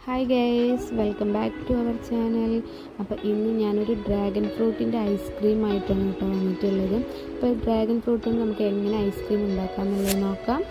Hi guys, welcome back to our channel. അപ്പോൾ ഇന്ന് ഞാനൊരു ഡ്രാഗൺ ഫ്രൂട്ടിൻ്റെ ഐസ്ക്രീമായിട്ടാണ് വന്നിട്ടുള്ളത്. അപ്പോൾ ഡ്രാഗൺ ഫ്രൂട്ടിന് നമുക്ക് എങ്ങനെ ഐസ്ക്രീം ഉണ്ടാക്കാം എന്നുള്ളത് നോക്കാം.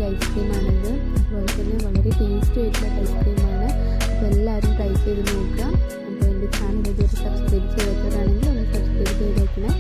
ഐസ്ക്രീമാണിത്. അതുപോലെ തന്നെ വളരെ ടേസ്റ്റി ആയിട്ടുള്ള ഐസ്ക്രീമാണ്. അപ്പോൾ എല്ലാവരും ട്രൈ ചെയ്ത് നോക്കുക. അപ്പോൾ എൻ്റെ ചാനൽ ഇതുവരെ സബ്സ്ക്രൈബ് ചെയ്തവരാണെങ്കിൽ ഒന്ന് സബ്സ്ക്രൈബ് ചെയ്തേക്കണേ.